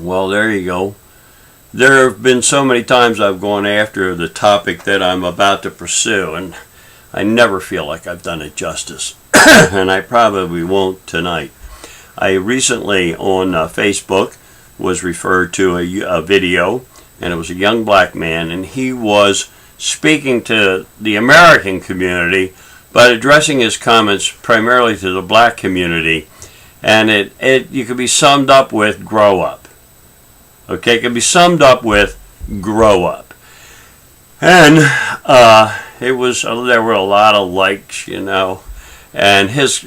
Well, there you go. There have been so many times I've gone after the topic that I'm about to pursue, and I never feel like I've done it justice, and I probably won't tonight. I recently on Facebook was referred to a video, and it was a young black man, and he was speaking to the American community, but addressing his comments primarily to the black community, and it you could be summed up with grow up. Okay, it can be summed up with grow up. And there were a lot of likes, and this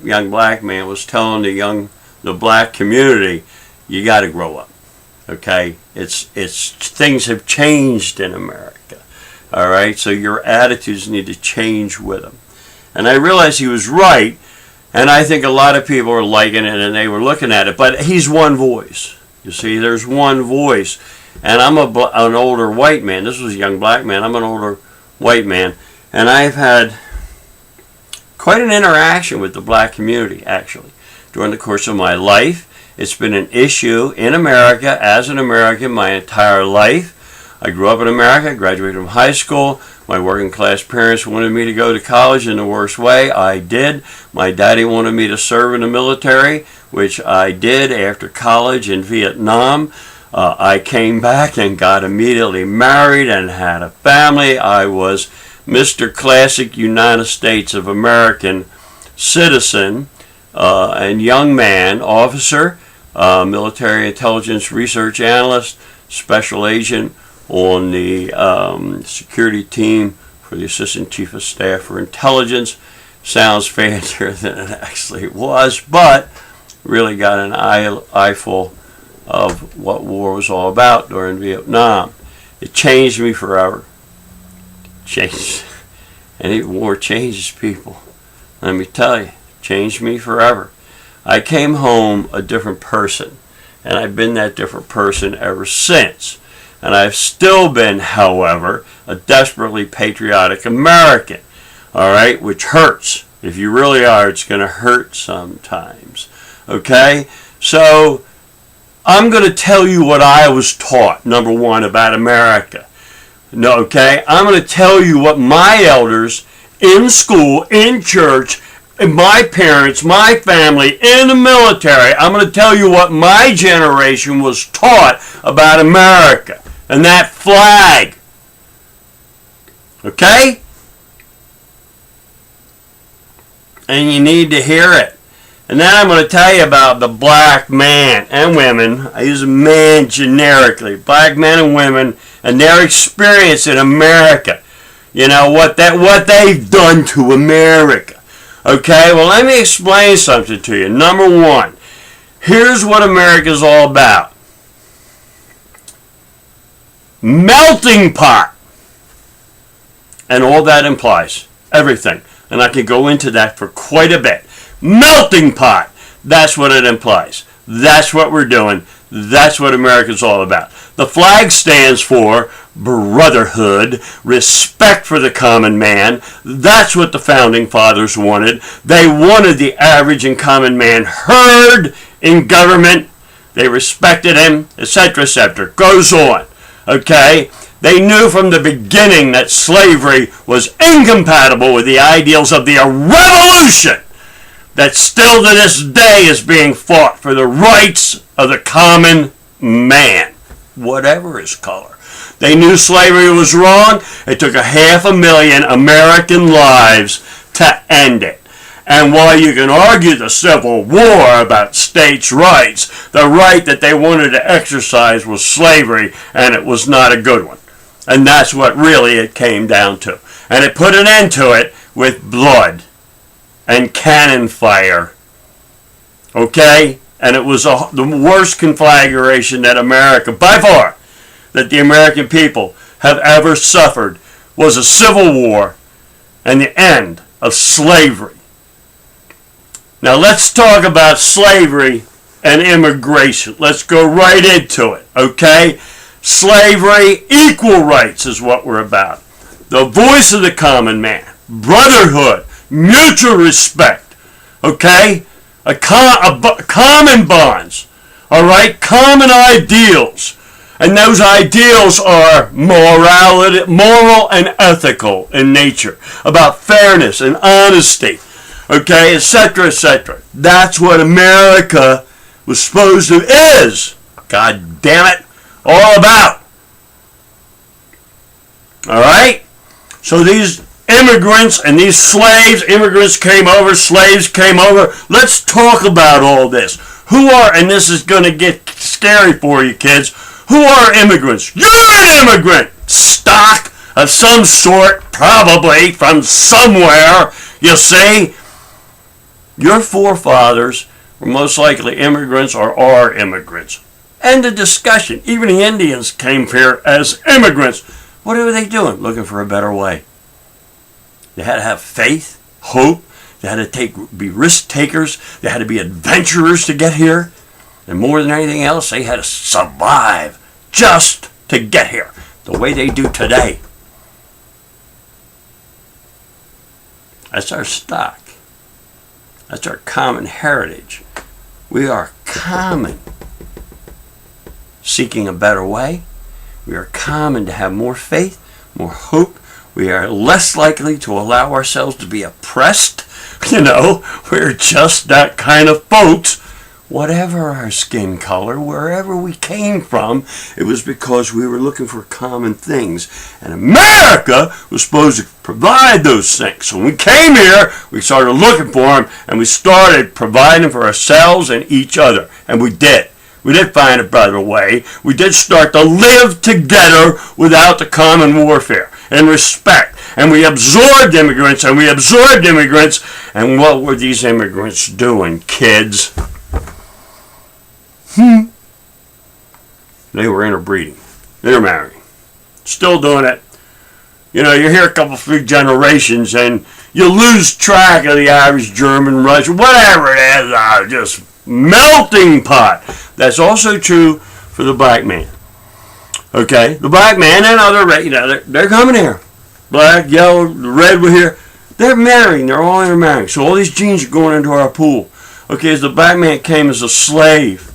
young black man was telling the black community, you got to grow up. Okay, it's things have changed in America. All right, so your attitudes need to change with them. And I realized he was right, and I think a lot of people are liking it and they were looking at it, but he's one voice. You see, there's one voice, and I'm an older white man. This was a young black man. I'm an older white man, and I've had quite an interaction with the black community, actually, during the course of my life. It's been an issue in America as an American my entire life. I grew up in America, graduated from high school. My working class parents wanted me to go to college in the worst way. I did. My daddy wanted me to serve in the military, which I did after college in Vietnam. I came back and got immediately married and had a family. I was Mr. Classic United States of American citizen and young man, officer, military intelligence research analyst, special agent on the security team for the Assistant Chief of Staff for Intelligence. Sounds fancier than it actually was, but really got an eyeful of what war was all about during Vietnam. It changed me forever. Any war changes people. Let me tell you, changed me forever. I came home a different person, and I've been that different person ever since. And I've still been, however, a desperately patriotic American, all right, which hurts. If you really are, it's going to hurt sometimes, okay? So I'm going to tell you what I was taught, number one, about America. No, okay? I'm going to tell you what my elders in school, in church, and my parents, my family, in the military, I'm going to tell you what my generation was taught about America and that flag. Okay? And you need to hear it. And then I'm going to tell you about the black man and women. I use man generically. Black men and women and their experience in America. You know, what they've done to America. Okay, well, let me explain something to you. Number one, here's what America's all about. Melting pot. And all that implies. Everything. And I can go into that for quite a bit. Melting pot. That's what it implies. That's what we're doing. That's what America's all about. The flag stands for brotherhood, respect for the common man. That's what the founding fathers wanted. They wanted the average and common man heard in government. They respected him, etc., etc. Goes on. Okay? They knew from the beginning that slavery was incompatible with the ideals of the revolution that still to this day is being fought for the rights of the common man, whatever his color. They knew slavery was wrong. It took 500,000 American lives to end it. And while you can argue the Civil War about states' rights, the right that they wanted to exercise was slavery, and it was not a good one. And that's what really it came down to. And it put an end to it with blood and cannon fire. Okay? And it was the worst conflagration that America, by far, that the American people have ever suffered, was a civil war and the end of slavery. Now let's talk about slavery and immigration. Let's go right into it, okay? Slavery, equal rights is what we're about. The voice of the common man, brotherhood, mutual respect, okay? Common bonds All right? Common ideals. And those ideals are moral and ethical in nature, about fairness and honesty, okay, etc., etc. That's what America was supposed to is, God damn it, all about. All right? So these immigrants and these slaves, immigrants came over, slaves came over. Let's talk about all this. Who are, and this is going to get scary for you kids, who are immigrants? You're an immigrant! Stock of some sort, probably from somewhere, you see. Your forefathers were most likely immigrants or are immigrants. End of discussion. Even the Indians came here as immigrants. What were they doing? Looking for a better way. They had to have faith, hope. They had to be risk takers. They had to be adventurers to get here. And more than anything else, they had to survive just to get here, the way they do today. That's our stock. That's our common heritage. We are common, seeking a better way. We are common to have more faith, more hope. We are less likely to allow ourselves to be oppressed. You know, we're just that kind of folks. Whatever our skin color, wherever we came from, it was because we were looking for common things. And America was supposed to provide those things. So when we came here, we started looking for them, and we started providing for ourselves and each other. And we did. We did find a better way. We did start to live together without the common warfare and respect. And we absorbed immigrants, and we absorbed immigrants. And what were these immigrants doing, kids? They were interbreeding. They were marrying. Still doing it. You know, you're here a couple, 3 generations, and you lose track of the Irish, German, Russian, whatever it is, just melting pot. That's also true for the black man. Okay? The black man and other, you know, they're coming here. Black, yellow, red were here. They're marrying. They're all intermarrying. So all these genes are going into our pool. Okay, as the black man came as a slave.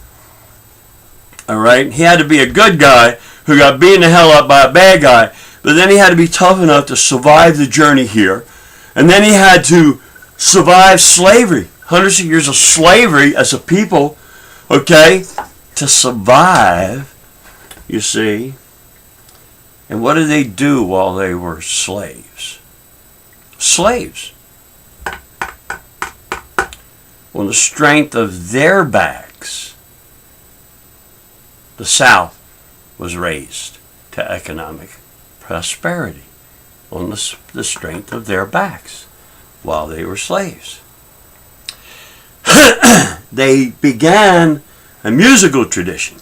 All right? He had to be a good guy who got beaten the hell up by a bad guy. But then he had to be tough enough to survive the journey here. And then he had to survive slavery. Hundreds of years of slavery as a people. Okay? To survive, you see. And what did they do while they were slaves? Slaves. On the strength of their backs, the South was raised to economic prosperity on the strength of their backs while they were slaves. They began a musical tradition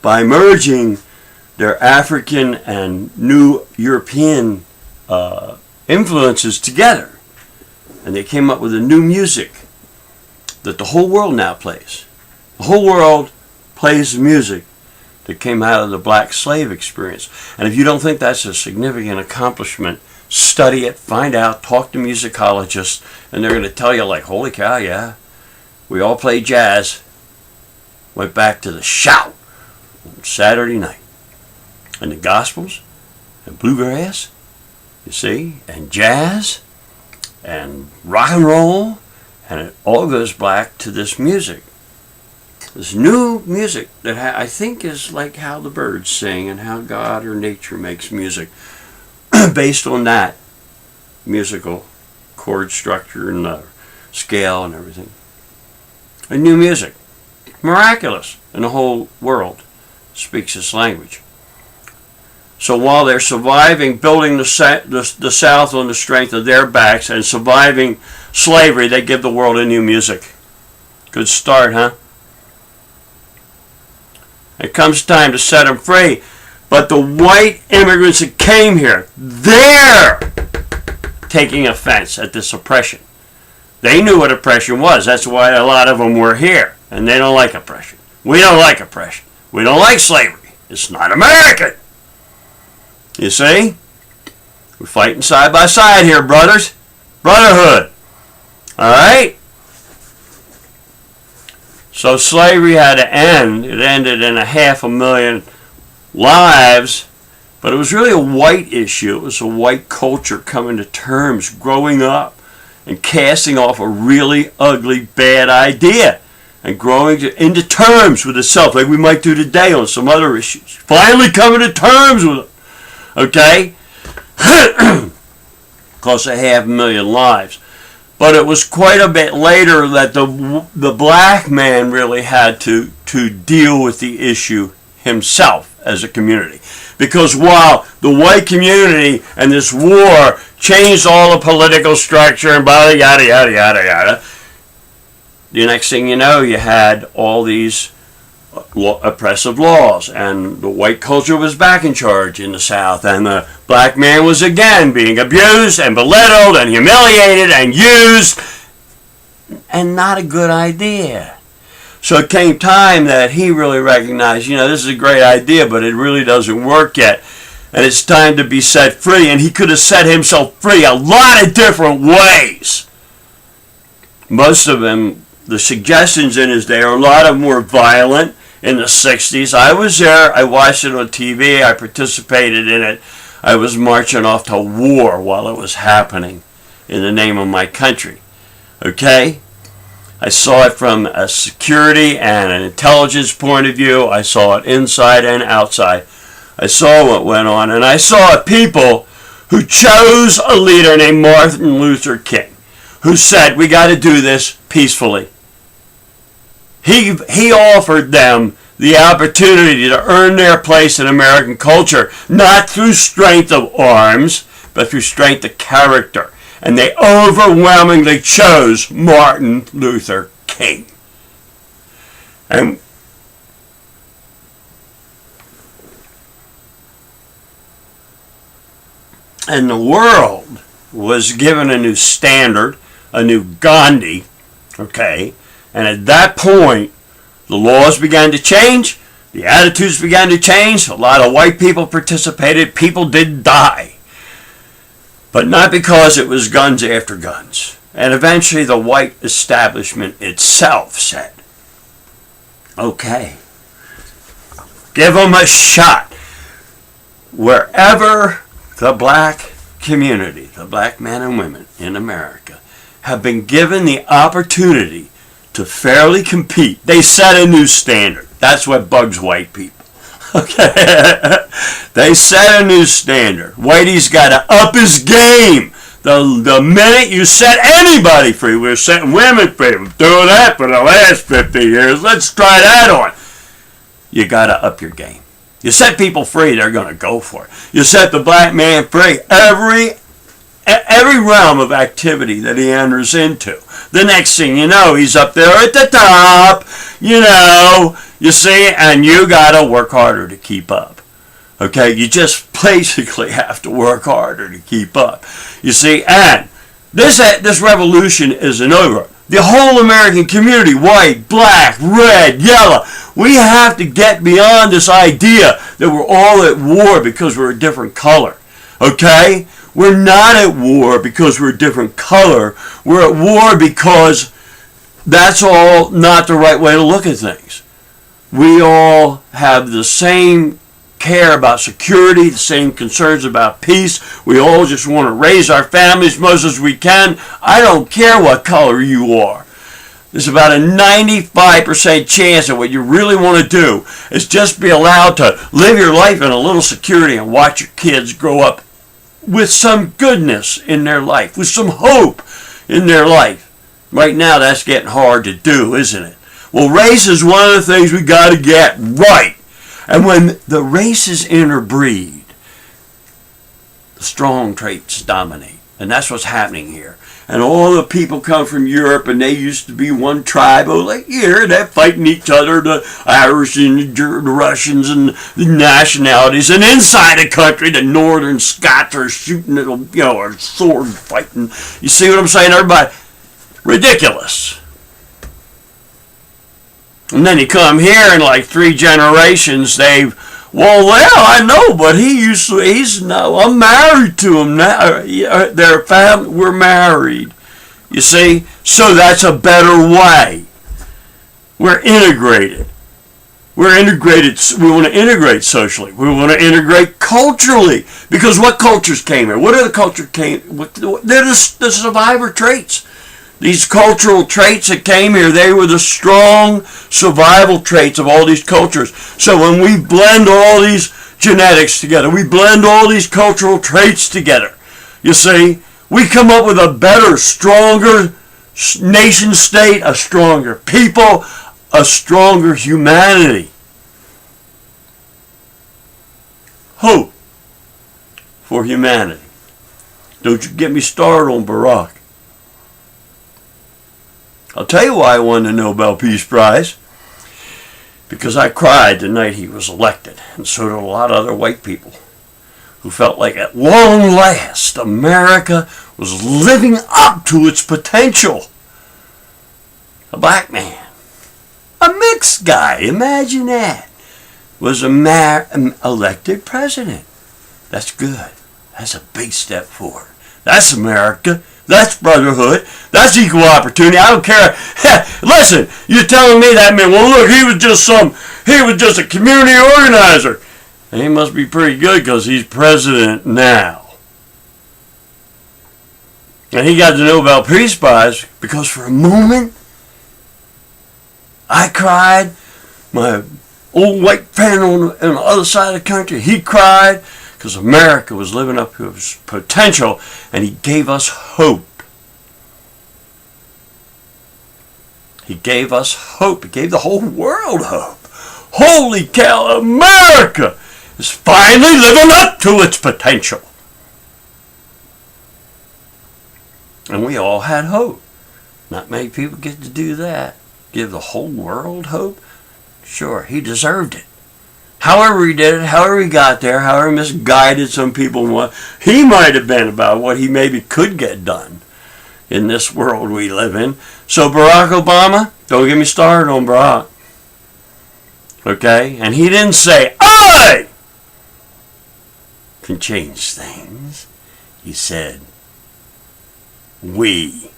by merging their African and new European influences together. And they came up with a new music that the whole world now plays. The whole world plays music that came out of the black slave experience. And if you don't think that's a significant accomplishment, study it, find out, talk to musicologists, and they're going to tell you like, holy cow, yeah, we all play jazz. Went back to the shout on Saturday night. And the Gospels, and bluegrass, you see, and jazz, and rock and roll, and it all goes back to this music. This new music that I think is like how the birds sing and how God or nature makes music based on that musical chord structure and the scale and everything. A new music. Miraculous. And the whole world speaks this language. So while they're surviving, building the South on the strength of their backs and surviving slavery, they give the world a new music. Good start, huh? It comes time to set them free. But the white immigrants that came here, they're taking offense at this oppression. They knew what oppression was. That's why a lot of them were here. And they don't like oppression. We don't like oppression. We don't like slavery. It's not American. You see? We're fighting side by side here, brothers. Brotherhood. All right? So slavery had to end. It ended in 500,000 lives, but it was really a white issue. It was a white culture coming to terms, growing up, and casting off a really ugly, bad idea, and growing into terms with itself, like we might do today on some other issues. Finally coming to terms with it. Okay? Cost 500,000 lives. But it was quite a bit later that the black man really had to deal with the issue himself as a community. Because while the white community and this war changed all the political structure and yada, yada, yada, yada, the next thing you know, you had all these oppressive laws, and the white culture was back in charge in the South, and the black man was again being abused and belittled and humiliated and used, and not a good idea. So it came time that he really recognized, this is a great idea, but it really doesn't work yet, and it's time to be set free. And he could have set himself free a lot of different ways. Most of them, the suggestions in his day, a lot of them were violent. In the 60s, I was there, I watched it on TV, I participated in it. I was marching off to war while it was happening in the name of my country. Okay? I saw it from a security and an intelligence point of view. I saw it inside and outside. I saw what went on, and I saw people who chose a leader named Martin Luther King, who said, we got to do this peacefully. He offered them the opportunity to earn their place in American culture, not through strength of arms, but through strength of character. And they overwhelmingly chose Martin Luther King. And the world was given a new standard, a new Gandhi, okay? And at that point, the laws began to change, the attitudes began to change, a lot of white people participated, people did die. But not because it was guns after guns. And eventually the white establishment itself said, okay, give them a shot. Wherever the black community, the black men and women in America, have been given the opportunity to fairly compete, they set a new standard. That's what bugs white people. Okay? They set a new standard. Whitey's got to up his game. The minute you set anybody free, we're setting women free. We're doing that for the last 50 years. Let's try that on. You got to up your game. You set people free, they're going to go for it. You set the black man free, every realm of activity that he enters into. The next thing you know, he's up there at the top, you see, and you got to work harder to keep up. Okay, you just basically have to work harder to keep up. You see, and this revolution isn't over. The whole American community, white, black, red, yellow, we have to get beyond this idea that we're all at war because we're a different color. Okay? We're not at war because we're a different color. We're at war because that's all not the right way to look at things. We all have the same care about security, the same concerns about peace. We all just want to raise our families most as we can. I don't care what color you are. There's about a 95% chance that what you really want to do is just be allowed to live your life in a little security and watch your kids grow up with some goodness in their life, with some hope in their life. Right now, that's getting hard to do, isn't it? Well, race is one of the things we got to get right. And when the races interbreed, the strong traits dominate. And that's what's happening here. And all the people come from Europe, and they used to be one tribe. Oh, like here, they're fighting each other, the Irish and the Russians and the nationalities. And inside the country, the Northern Scots are shooting at, are sword fighting. You see what I'm saying, everybody? Ridiculous. And then you come here, and like 3 generations, I know, but I'm married to him now. Their family, we're married. You see? So that's a better way. We're integrated. We're integrated. We want to integrate socially. We want to integrate culturally. Because what cultures came here? What are the culture came? They're the survivor traits. These cultural traits that came here, they were the strong survival traits of all these cultures. So when we blend all these genetics together, we blend all these cultural traits together, you see, we come up with a better, stronger nation state, a stronger people, a stronger humanity. Hope for humanity. Don't you get me started on Barack. I'll tell you why I won the Nobel Peace Prize. Because I cried the night he was elected, and so did a lot of other white people who felt like at long last America was living up to its potential. A black man, a mixed guy, imagine that, was elected president. That's good. That's a big step forward. That's America. That's brotherhood. That's equal opportunity. I don't care. Listen, you're telling me that man, well, look, he was just a community organizer. And he must be pretty good because he's president now. And he got the Nobel Peace Prize because for a moment, I cried. My old white friend on the other side of the country, he cried. Because America was living up to its potential, and he gave us hope. He gave us hope. He gave the whole world hope. Holy cow, America is finally living up to its potential. And we all had hope. Not many people get to do that. Give the whole world hope. Sure, he deserved it. However he did it, however he got there, however misguided some people were, he might have been about what he maybe could get done in this world we live in. So Barack Obama, don't get me started on Barack. Okay? And he didn't say, I can change things. He said, we.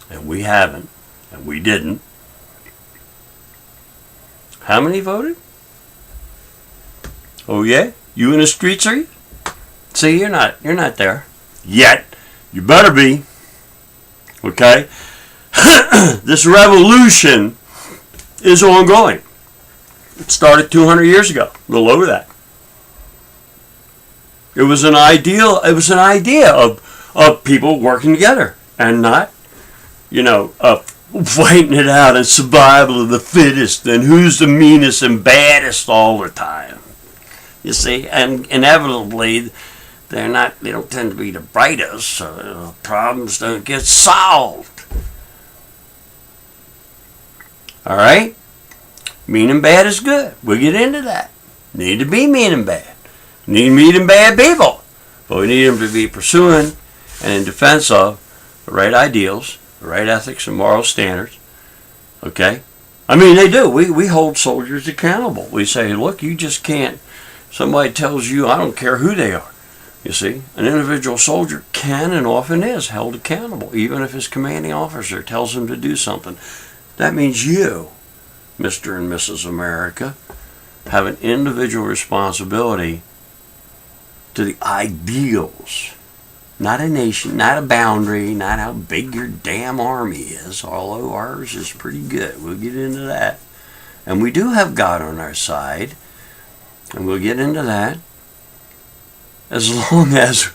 And we haven't. And we didn't. How many voted? Oh yeah? You in the streets, are you? See, you're not there. Yet. You better be. Okay? This revolution is ongoing. It started 200 years ago. A little over that. It was an idea of people working together and not, fighting it out and survival of the fittest and who's the meanest and baddest all the time. You see, and inevitably, they don't tend to be the brightest, so problems don't get solved. All right? Mean and bad is good. We'll get into that. Need to be mean and bad. Need mean and bad people. But we need them to be pursuing and in defense of the right ideals, the right ethics and moral standards. Okay? I mean, they do. We hold soldiers accountable. We say, look, you just can't. Somebody tells you, I don't care who they are. You see, an individual soldier can and often is held accountable, even if his commanding officer tells him to do something. That means you, Mr. and Mrs. America, have an individual responsibility to the ideals. Not a nation, not a boundary, not how big your damn army is, although ours is pretty good. We'll get into that. And we do have God on our side. And we'll get into that as long as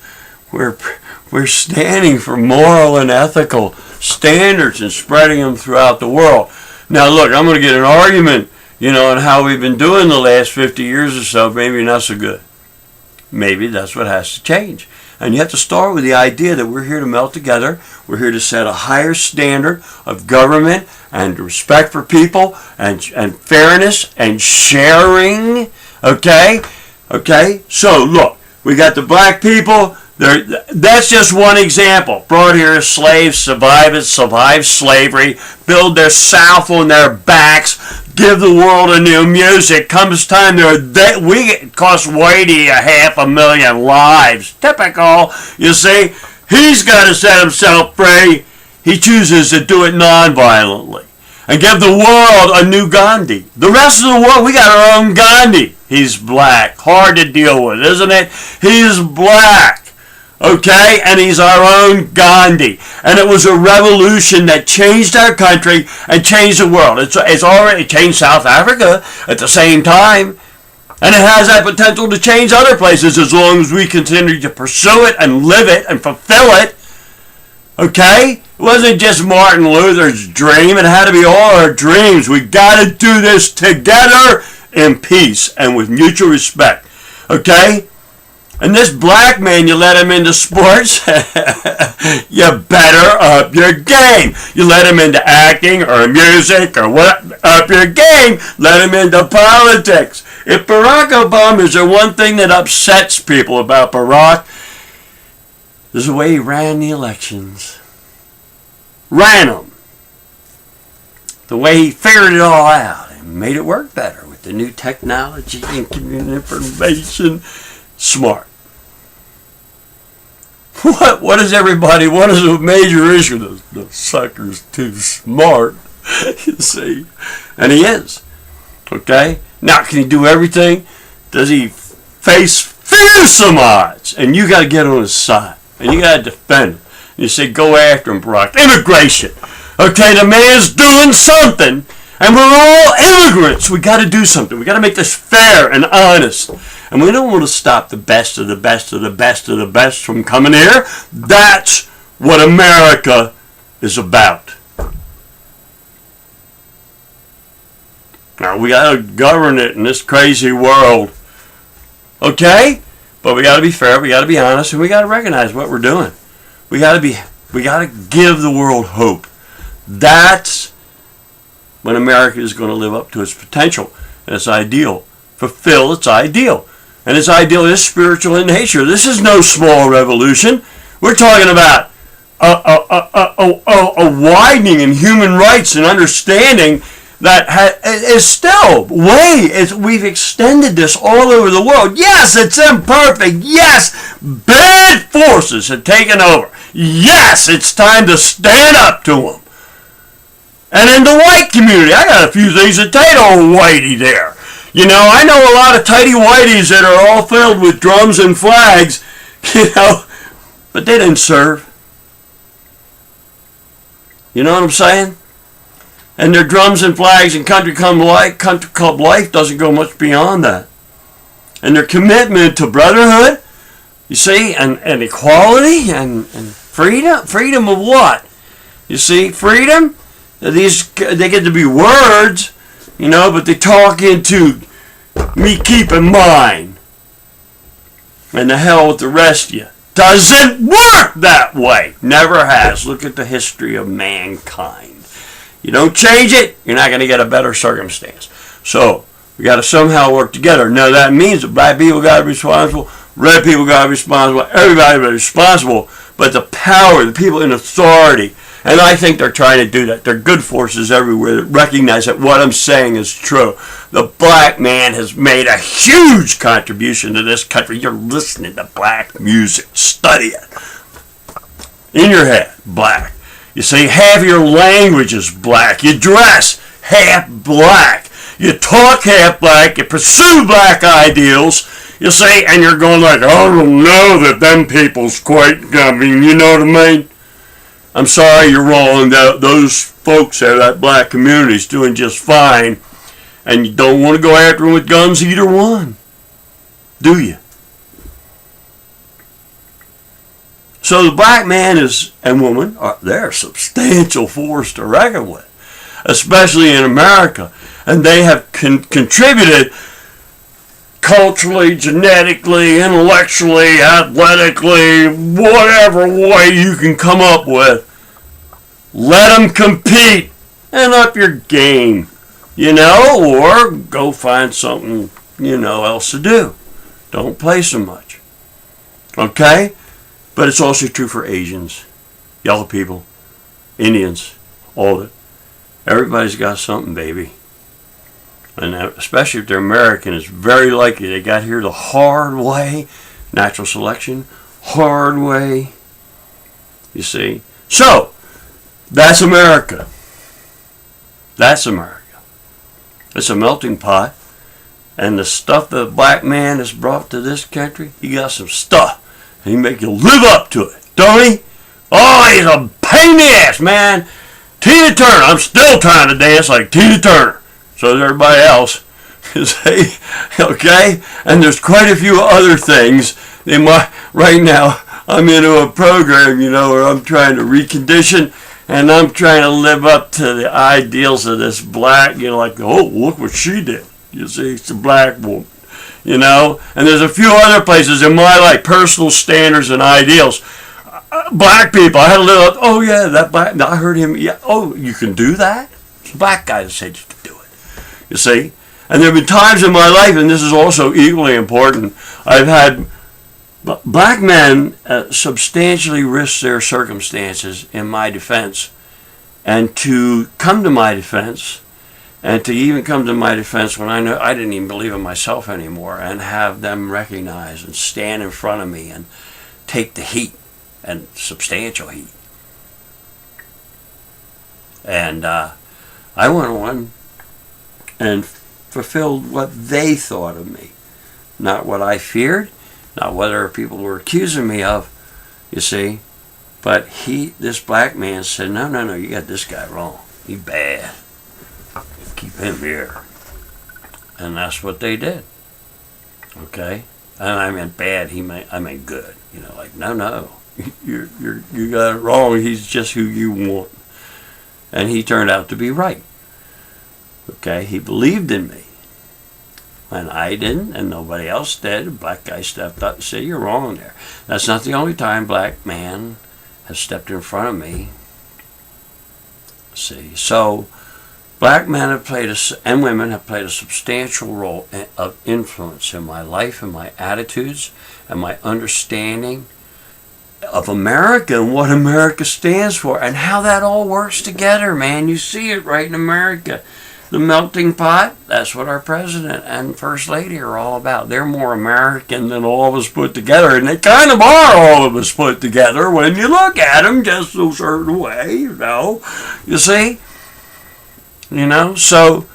we're standing for moral and ethical standards and spreading them throughout the world. Now, look, I'm going to get an argument, on how we've been doing the last 50 years or so. Maybe not so good. Maybe that's what has to change. And you have to start with the idea that we're here to melt together. We're here to set a higher standard of government and respect for people and fairness and sharing. Okay? So, look, we got the black people. That's just one example. Brought here as slaves, survived slavery, build their South on their backs, give the world a new music. Comes time it cost Whitey 500,000 lives. Typical. You see, he's got to set himself free. He chooses to do it non-violently. and give the world a new Gandhi. The rest of the world, we got our own Gandhi. He's black. Hard to deal with, isn't it? He's black. Okay? And he's our own Gandhi. And it was a revolution that changed our country and changed the world. It's already changed South Africa at the same time. And it has that potential to change other places as long as we continue to pursue it and live it and fulfill it. Okay? It wasn't just Martin Luther's dream. It had to be all our dreams. We got to do this together in peace and with mutual respect. Okay? And this black man, you let him into sports, you better up your game. You let him into acting or music or what, up your game. Let him into politics. If Barack Obama, is there one thing that upsets people about Barack? There's the way he ran the elections. Ran them. The way he figured it all out and made it work better with the new technology and information. Smart. What is the major issue? The sucker's too smart, you see. And he is. Okay? Now, can he do everything? Does he face fearsome odds? And you got to get on his side. And you got to defend him. You say, go after him, Barack. Immigration. Okay, the man's doing something. And we're all immigrants. We got to do something. We got to make this fair and honest. And we don't want to stop the best of the best of the best of the best from coming here. That's what America is about. Now, we got to govern it in this crazy world. Okay? But we got to be fair, we got to be honest, and we got to recognize what we're doing. We got to give the world hope. That's when America is going to live up to its potential and its ideal. Fulfill its ideal. And its ideal is spiritual in nature. This is no small revolution. We're talking about a widening in human rights and understanding that is still we've extended this all over the world. Yes, it's imperfect. Yes, bad forces have taken over. Yes, it's time to stand up to them. And in the white community, I got a few things to tell you, old whitey there. You know, I know a lot of tighty whiteys that are all filled with drums and flags, but they didn't serve. You know what I'm saying? And their drums and flags and country club life doesn't go much beyond that. And their commitment to brotherhood, you see, and equality and freedom. Freedom of what? You see, freedom, they get to be words, but they talk into me keeping mine. And the hell with the rest of you. Doesn't work that way. Never has. Look at the history of mankind. You don't change it, you're not going to get a better circumstance. So, we got to somehow work together. Now, that means that black people got to be responsible, red people got to be responsible, everybody got to be responsible, but the power, the people in authority, and I think they're trying to do that. There are good forces everywhere that recognize that what I'm saying is true. The black man has made a huge contribution to this country. You're listening to black music. Study it. In your head, black. You say half your language is black. You dress half black. You talk half black. You pursue black ideals. You say, and you're going like, I don't know that them people's quite, you know what I mean? I'm sorry, you're wrong. Those folks there, that black community is doing just fine. And you don't want to go after them with guns, either one. Do you? So the black man and woman, they're a substantial force to reckon with, especially in America. And they have contributed culturally, genetically, intellectually, athletically, whatever way you can come up with. Let them compete and up your game, or go find something, else to do. Don't play so much. Okay? But it's also true for Asians, yellow people, Indians, all of it. Everybody's got something, baby. And especially if they're American, it's very likely they got here the hard way, natural selection, hard way, you see. So, that's America. That's America. It's a melting pot. And the stuff the black man has brought to this country, he got some stuff. And he make you live up to it, don't he? Oh, he's a pain in the ass, man. Tina Turner, I'm still trying to dance like Tina Turner. So is everybody else. You see? Okay? And there's quite a few other things in my, right now, I'm into a program, where I'm trying to recondition, and I'm trying to live up to the ideals of this black, like, oh, look what she did. You see, it's a black woman, And there's a few other places in my life, personal standards and ideals. Black people, I had a little, oh yeah, that black, I heard him, yeah, oh, you can do that? It's a black guy that said you can do it. You see? And there have been times in my life, and this is also equally important, I've had black men substantially risk their circumstances in my defense, and to come to my defense, and to even come to my defense when I know I didn't even believe in myself anymore, and have them recognize and stand in front of me and take the heat, and substantial heat. And I went on and fulfilled what they thought of me, not what I feared, not what other people were accusing me of, you see. But this black man said, no, you got this guy wrong. He's bad. Keep him here. And that's what they did. Okay? And I meant bad, I meant good. Like, no. You got it wrong. He's just who you want. And he turned out to be right. Okay? He believed in me. And I didn't, and nobody else did. A black guy stepped up and said, you're wrong there. That's not the only time black man has stepped in front of me. See? So, black men have played and women have played a substantial role of influence in my life and my attitudes and my understanding of America and what America stands for and how that all works together, man. You see it right in America. The melting pot, that's what our president and first lady are all about. They're more American than all of us put together, and they kind of are all of us put together when you look at them just a certain way, You see? So,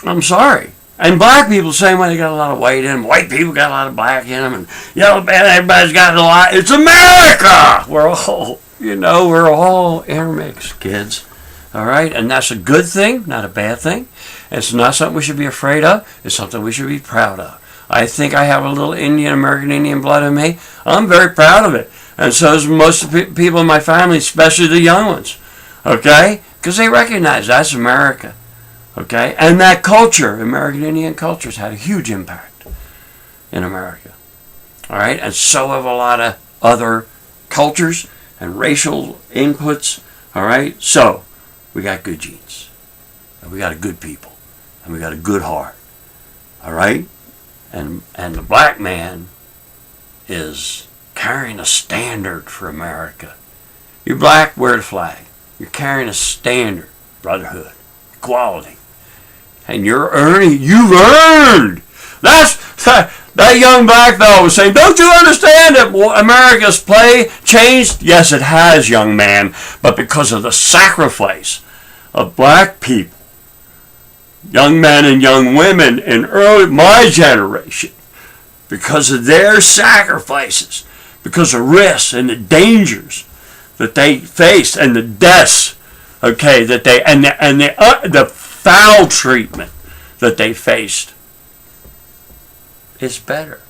I'm sorry. And black people, same way, they got a lot of white in them. White people got a lot of black in them. And everybody's got a lot. It's America! We're all intermixed, kids. All right? And that's a good thing, not a bad thing. It's not something we should be afraid of. It's something we should be proud of. I think I have a little American Indian blood in me. I'm very proud of it. And so is most of the people in my family, especially the young ones. Okay? Because they recognize that's America. Okay? And that culture, American Indian culture, has had a huge impact in America. All right? And so have a lot of other cultures and racial inputs. All right? So, we got good genes. And we got a good people. And we got a good heart. All right? And the black man is carrying a standard for America. You're black, wear the flag. You're carrying a standard, brotherhood, equality. And you've earned. That young black fellow was saying, don't you understand that America's play changed? Yes, it has, young man, but because of the sacrifice of black people, young men and young women in my generation, because of their sacrifices, because of risks and the dangers that they faced and the deaths, okay, that they and the foul treatment that they faced, it's better.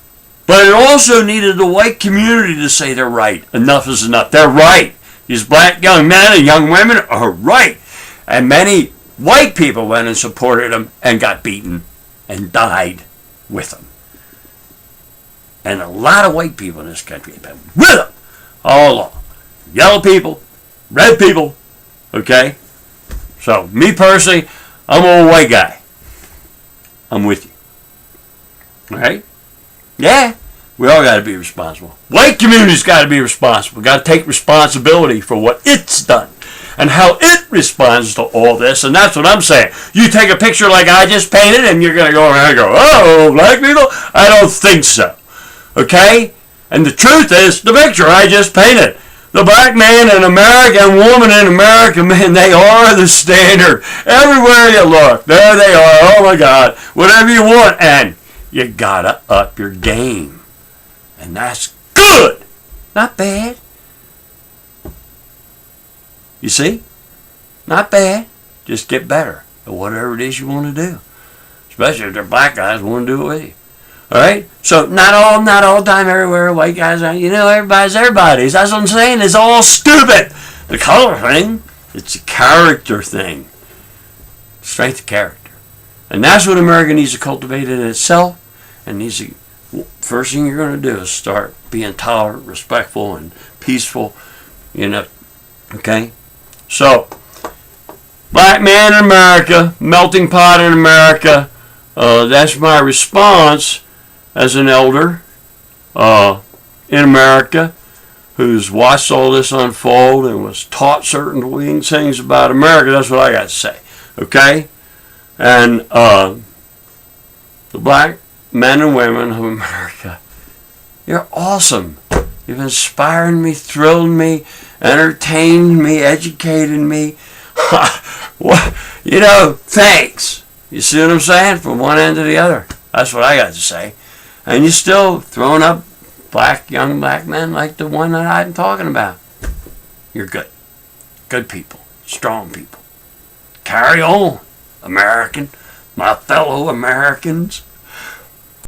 But it also needed the white community to say they're right. Enough is enough. They're right. These black young men and young women are right. And many white people went and supported them and got beaten and died with them. And a lot of white people in this country have been with them all along. Yellow people, red people, okay? So, me personally, I'm an old white guy. I'm with you. All right? Yeah, we all got to be responsible. White community's got to be responsible. Got to take responsibility for what it's done and how it responds to all this. And that's what I'm saying. You take a picture like I just painted and you're going to go around and go, oh, black people? I don't think so. Okay? And the truth is, the picture I just painted. The black man in America and woman in America, man, they are the standard. Everywhere you look, there they are. Oh my God, whatever you want, and you gotta up your game. And that's good, not bad. You see? Not bad. Just get better at whatever it is you want to do. Especially if they're black guys want to do it with you. Alright? So not all the time everywhere. White guys are, everybody's. That's what I'm saying. It's all stupid. The color thing, it's a character thing. Strength of character. And that's what America needs to cultivate in itself. And first thing you're going to do is start being tolerant, respectful, and peaceful. Okay? So, black man in America, melting pot in America. That's my response as an elder in America who's watched all this unfold and was taught certain things about America. That's what I got to say. Okay? And the black men and women of America, you're awesome. You've inspired me, thrilled me, entertained me, educated me. Thanks. You see what I'm saying? From one end to the other. That's what I got to say. And you're still throwing up young black men like the one that I'm talking about. You're good. Good people. Strong people. Carry on, American. My fellow Americans.